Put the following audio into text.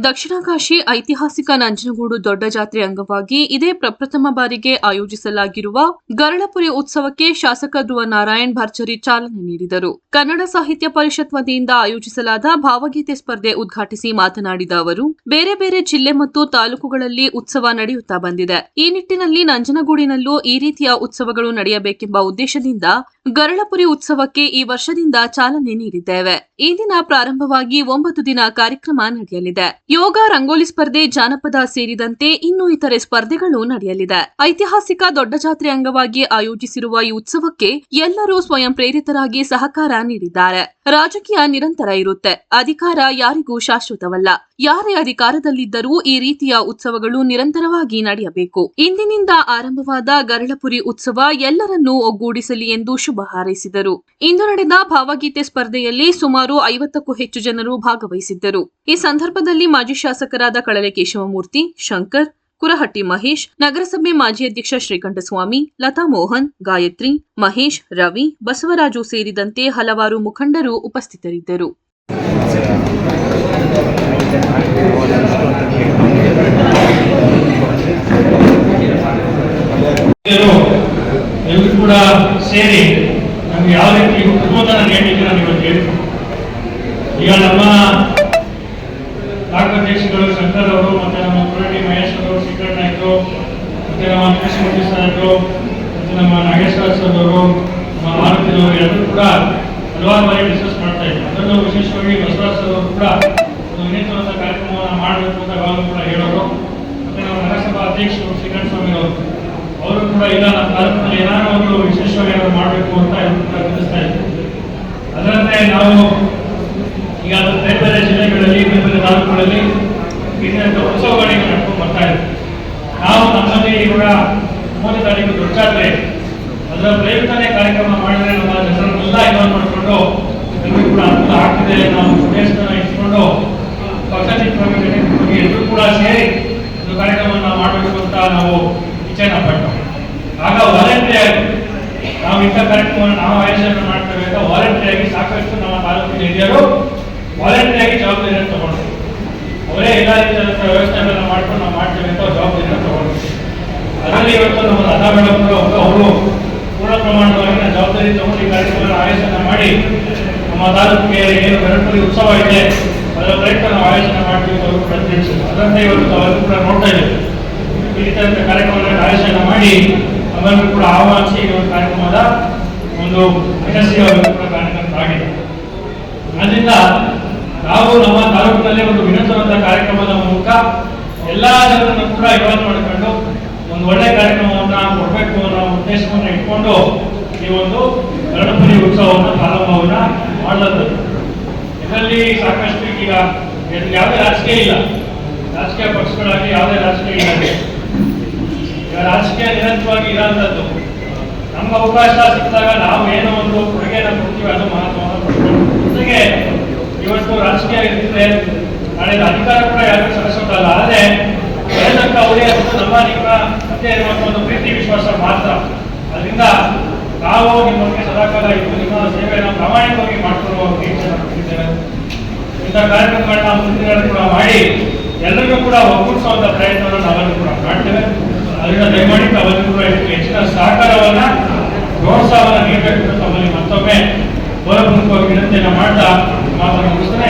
ದಕ್ಷಿಣ ಕಾಶಿ ಐತಿಹಾಸಿಕ ನಂಜನಗೂಡು ದೊಡ್ಡ ಜಾತ್ರೆ ಅಂಗವಾಗಿ ಇದೇ ಪ್ರಪ್ರಥಮ ಬಾರಿಗೆ ಆಯೋಜಿಸಲಾಗಿರುವ ಗರಳಪುರಿ ಉತ್ಸವಕ್ಕೆ ಶಾಸಕ ಧ್ರುವ ನಾರಾಯಣ್ ಭರ್ಜರಿ ಚಾಲನೆ ನೀಡಿದರು. ಕನ್ನಡ ಸಾಹಿತ್ಯ ಪರಿಷತ್ ವತಿಯಿಂದ ಆಯೋಜಿಸಲಾದ ಭಾವಗೀತೆ ಸ್ಪರ್ಧೆ ಉದ್ಘಾಟಿಸಿ ಮಾತನಾಡಿದ ಅವರು, ಬೇರೆ ಬೇರೆ ಜಿಲ್ಲೆ ಮತ್ತು ತಾಲೂಕುಗಳಲ್ಲಿ ಉತ್ಸವ ನಡೆಯುತ್ತಾ ಬಂದಿದೆ. ಈ ನಿಟ್ಟಿನಲ್ಲಿ ನಂಜನಗೂಡಿನಲ್ಲೂ ಈ ರೀತಿಯ ಉತ್ಸವಗಳು ನಡೆಯಬೇಕೆಂಬ ಉದ್ದೇಶದಿಂದ ಗರಳಪುರಿ ಉತ್ಸವಕ್ಕೆ ಈ ವರ್ಷದಿಂದ ಚಾಲನೆ ನೀಡಿದ್ದೇವೆ. ಈ ದಿನ ಪ್ರಾರಂಭವಾಗಿ 9 ದಿನ ಕಾರ್ಯಕ್ರಮ ನಡೆಯಲಿದೆ. ಯೋಗ, ರಂಗೋಲಿ ಸ್ಪರ್ಧೆ, ಜಾನಪದ ಸೇರಿದಂತೆ ಇನ್ನೂ ಇತರೆ ಸ್ಪರ್ಧೆಗಳು ನಡೆಯಲಿದೆ. ಐತಿಹಾಸಿಕ ದೊಡ್ಡ ಜಾತ್ರೆ ಅಂಗವಾಗಿ ಆಯೋಜಿಸಿರುವ ಈ ಉತ್ಸವಕ್ಕೆ ಎಲ್ಲರೂ ಸ್ವಯಂ ಪ್ರೇರಿತರಾಗಿ ಸಹಕಾರ ನೀಡಿದ್ದಾರೆ. ರಾಜಕೀಯ ನಿರಂತರ ಇರುತ್ತೆ, ಅಧಿಕಾರ ಯಾರಿಗೂ ಶಾಶ್ವತವಲ್ಲ. ಯಾರೇ ಅಧಿಕಾರದಲ್ಲಿದ್ದರೂ ಈ ರೀತಿಯ ಉತ್ಸವಗಳು ನಿರಂತರವಾಗಿ ನಡೆಯಬೇಕು. ಇಂದಿನಿಂದ ಆರಂಭವಾದ ಗರಳಪುರಿ ಉತ್ಸವ ಎಲ್ಲರನ್ನೂ ಒಗ್ಗೂಡಿಸಲಿ ಎಂದು ಶುಭ ಹಾರೈಸಿದರು. ಇಂದು ನಡೆದ ಭಾವಗೀತೆ ಸ್ಪರ್ಧೆಯಲ್ಲಿ ಸುಮಾರು 50ಕ್ಕೂ ಹೆಚ್ಚು ಜನರು ಭಾಗವಹಿಸಿದ್ದರು. ಈ ಸಂದರ್ಭದಲ್ಲಿ ಮಾಜಿ ಶಾಸಕರಾದ ಕಳಲೆ ಕೇಶವಮೂರ್ತಿ, ಶಂಕರ್, ಕುರಹಟ್ಟಿ ಮಹೇಶ್, ನಗರಸಭೆ ಮಾಜಿ ಅಧ್ಯಕ್ಷ ಶ್ರೀಕಂಠಸ್ವಾಮಿ, ಲತಾ ಮೋಹನ್, ಗಾಯತ್ರಿ, ಮಹೇಶ್, ರವಿ, ಬಸವರಾಜು ಸೇರಿದಂತೆ ಹಲವಾರು ಮುಖಂಡರು ಉಪಸ್ಥಿತರಿದ್ದರು. ಕೂಡ ಸೇರಿ ನಮ್ಗೆ ಯಾವ ರೀತಿ ಉದ್ಬೋಧನ ನೀಡಿದ್ದೀರ ನೀವು ಹೇಳ್ತೀವಿ. ಈಗ ನಮ್ಮ ರಾಜ್ಯಾಧ್ಯಕ್ಷಗಳು ಶಂಕರ್ ಅವರು, ಮತ್ತೆ ನಮ್ಮ ಕುರಹಟ್ಟಿ ಮಹೇಶ್ ಅವರು, ಶ್ರೀಕಂಠ ನಾಯ್ಕರು, ಮತ್ತೆ ನಮ್ಮ ಕೃಷ್ಣಮೂರ್ತಿ ಸಾಹೇಬರು, ಮತ್ತೆ ನಮ್ಮ ನಾಗೇಶ್ವರ ಸರ್ ಅವರು, ನಮ್ಮ ಭಾರತೀಯವರು ಎಲ್ಲರೂ ಕೂಡ ಹಲವಾರು ಬಾರಿ ಡಿಸ್ಕಸ್ ಮಾಡ್ತಾ ಇದ್ದಾರೆ. ಅದರಲ್ಲೂ ವಿಶೇಷವಾಗಿ ಬಸವರಾಜ್ ಸರ್ ಅವರು ಕೂಡ ಒಂದು ವಿನೂತನವಾದ ಕಾರ್ಯಕ್ರಮವನ್ನು ಮಾಡಬೇಕು ಅಂತ ಅವರು ಕೂಡ ಹೇಳೋರು. ಮತ್ತೆ ನಮ್ಮ ನಗರಸಭಾ ಅಧ್ಯಕ್ಷರು ಶ್ರೀಕಂಠ ಸ್ವಾಮಿ ಅವರು ಕೂಡ ಇಲ್ಲ, ನಮ್ಮ ತಾಲೂಕಿನಲ್ಲಿ ಏನಾದ್ರು ಒಂದು ವಿಶೇಷವಾಗಿ ಏನಾದ್ರು ಮಾಡಬೇಕು ಅಂತ ತಿಳಿಸ್ತಾ ಇದ್ದಾರೆ. ಅದರಂತೆ ನಾವು ಈಗ ಬೇರೆ ಬೇರೆ ಜಿಲ್ಲೆಗಳಲ್ಲಿ, ಬೇರೆ ಬೇರೆ ತಾಲೂಕುಗಳಲ್ಲಿ ಇನ್ನೊಂದು ಉತ್ಸವಗಳಿಗೆ ನಡ್ಕೊಂಡು ಬರ್ತಾ ಇದ್ದೀವಿ. ನಾವು ನಮ್ಮಲ್ಲಿ ಇವಾಗ 3 ತಾರೀಕು ದೊಡ್ಡ ಜಾತ್ರೆ, ಅದರ ಪ್ರಯುಕ್ತನೇ ಕಾರ್ಯಕ್ರಮ ಮಾಡಿದ್ರೆ ನಮ್ಮ ಜನರನ್ನೆಲ್ಲ ಇನ್ವಾಲ್ವ್ ಮಾಡಿಕೊಂಡು ಎಲ್ಲರೂ ಕೂಡ ಅನುಕೂಲ ಆಗ್ತಿದೆ. ನಾವು ಉದ್ದೇಶನ ಇಟ್ಕೊಂಡು ಪಕ್ಷಾತೀತವಾಗಿ ಎಲ್ಲರೂ ಕೂಡ ಸೇರಿ ಒಂದು ಕಾರ್ಯಕ್ರಮವನ್ನು ಮಾಡಬೇಕು ಅಂತ ನಾವು ಇಚ್ಛೆನ ಪಟ್ಟು, ಆಗ ವಾಲಂಟಿಯರ್ ನಾವು ಇಂಥ ಕಾರ್ಯಕ್ರಮವನ್ನು ನಾವು ಆಯೋಜನೆ ಮಾಡ್ತೇವೆ ಅಂತ ವಾಲಂಟಿಯರ್ ಆಗಿ ಸಾಕಷ್ಟು ನಮ್ಮ ತಾಲೂಕಿನ ಹಿರಿಯರು ವಾಲಂಟಿಯರ್ ಆಗಿ ಜವಾಬ್ದಾರಿಯನ್ನು ತಗೊಂಡು ಅವರೇ ಎಲ್ಲ ರೀತಿಯಾದಂಥ ವ್ಯವಸ್ಥೆಗಳನ್ನು ಮಾಡ್ಕೊಂಡು ನಾವು ಮಾಡ್ತೇವೆ ಅಂತ ಜವಾಬ್ದಾರಿಯನ್ನು ತಗೊಂಡು, ಅದರಲ್ಲಿ ಇವತ್ತು ನಮ್ಮ ಲತಾ ಮೇಡಮ್ ಅವರು ಪೂರ್ಣ ಪ್ರಮಾಣವಾಗಿ ಜವಾಬ್ದಾರಿ ತಗೊಂಡು ಈ ಕಾರ್ಯಕ್ರಮವನ್ನು ಆಯೋಜನೆ ಮಾಡಿ ನಮ್ಮ ತಾಲೂಕಿಗೆ ಏನು ಗರಳಪುರಿ ಉತ್ಸವ ಇದೆ ಅದರ ಪ್ರಯುಕ್ತ ನಾವು ಆಯೋಜನೆ ಮಾಡ್ತೀವಿ ಅವರು ಕೂಡ ತಿಳಿಸಿದ್ರು. ಅದರಂತೆ ಇವತ್ತು ಅವರು ಕೂಡ ನೋಡ್ತಾ ಇದ್ದೀವಿ ಈ ರೀತಿಯಾದಂಥ ಕಾರ್ಯಕ್ರಮಗಳನ್ನು ಆಯೋಜನೆ ಮಾಡಿ ಅವರನ್ನು ಕೂಡ ಆಹ್ವಾನಿಸಿ ಈ ಒಂದು ಕಾರ್ಯಕ್ರಮದ ಒಂದು ಯಶಸ್ವಿಯಾಗಿ ಕೂಡ ಕಾರ್ಯಕ್ರಮವಾಗಿದೆ. ಅದರಿಂದ ನಾವು ನಮ್ಮ ತಾಲೂಕಿನಲ್ಲಿ ಒಂದು ವಿನೂತನವಾದ ಕಾರ್ಯಕ್ರಮದ ಮೂಲಕ ಎಲ್ಲಾ ಜನರನ್ನು ಕೂಡ ಇನ್ವಾಲ್ವ್ ಮಾಡಿಕೊಂಡು ಒಂದು ಒಳ್ಳೆ ಕಾರ್ಯಕ್ರಮವನ್ನು ಕೊಡಬೇಕು ಅನ್ನೋ ಉದ್ದೇಶವನ್ನು ಇಟ್ಕೊಂಡು ಈ ಒಂದು ಗರಳಪುರಿ ಉತ್ಸವವನ್ನು ಪ್ರಾರಂಭವನ್ನು ಮಾಡಲಾಗುತ್ತದೆ. ಇದರಲ್ಲಿ ಸಾಕಷ್ಟು ಈಗ ಯಾವುದೇ ರಾಜಕೀಯ ಇಲ್ಲ, ರಾಜಕೀಯ ಪಕ್ಷಗಳಾಗಿ ಯಾವುದೇ ರಾಜಕೀಯ ಇಲ್ಲ. ಈಗ ರಾಜಕೀಯ ನಿರಂತರವಾಗಿ ಇರೋಂಥದ್ದು, ನಮ್ಗೆ ಅವಕಾಶ ಸಿಕ್ಕಿದಾಗ ನಾವು ಏನೋ ಒಂದು ಕೊಡುಗೆಯನ್ನು ಕೊಡ್ತೀವಿ, ಅದು ಮಹತ್ವವನ್ನು ಪಡ್ಕೊಂಡು. ಜೊತೆಗೆ ಇವತ್ತು ರಾಜಕೀಯ ಇರ್ತಿದ್ರೆ ನಾಳೆ ಅಧಿಕಾರ ಕೂಡ ಯಾರಿಗೂ ಸಲ್ಲಿಸೋದಲ್ಲ, ಆದರೆ ತನಕ ಅವರೇ ನಮ್ಮ ನಿಮ್ಮ ಮಧ್ಯೆ ಇರುವಂಥ ಒಂದು ಪ್ರೀತಿ ವಿಶ್ವಾಸ ಮಾತ್ರ. ಅದರಿಂದ ನಾವು ನಿಮಗೆ ಸದಾಕಾಲ ಇದು ನಿಮ್ಮ ಸೇವೆಯನ್ನು ಪ್ರಾಮಾಣಿಕವಾಗಿ ಮಾಡಿಕೊಳ್ಳುವ ಇಚ್ಛೆಯನ್ನು ಪಟ್ಟಿದ್ದೇವೆ. ಇಂಥ ಕಾರ್ಯಕ್ರಮಗಳನ್ನ ಮುಂದಿನ ಕೂಡ ಮಾಡಿ ಎಲ್ಲರಿಗೂ ಕೂಡ ಒಗ್ಗೂಡಿಸುವಂಥ ಪ್ರಯತ್ನವನ್ನು ನಾವೆಲ್ಲರೂ ಕೂಡ ಮಾಡ್ತೇವೆ. ಅದರಿಂದ ದಯಮಾಡಿ ತಾವೆಲ್ಲರೂ ಕೂಡ ಹೆಚ್ಚಿನ ಸಹಕಾರವನ್ನ, ಪ್ರೋತ್ಸಾಹವನ್ನು ನೀಡಬೇಕು ಅಂತ ತಮ್ಮಲ್ಲಿ ಮತ್ತೊಮ್ಮೆ ಗೌರವಪೂರ್ವಕವಾಗಿ ವಿನಂತಿಯನ್ನು ಮಾಡ್ತಾ ಮಾತನ್ನು ಮುಗಿಸ್ತೇನೆ.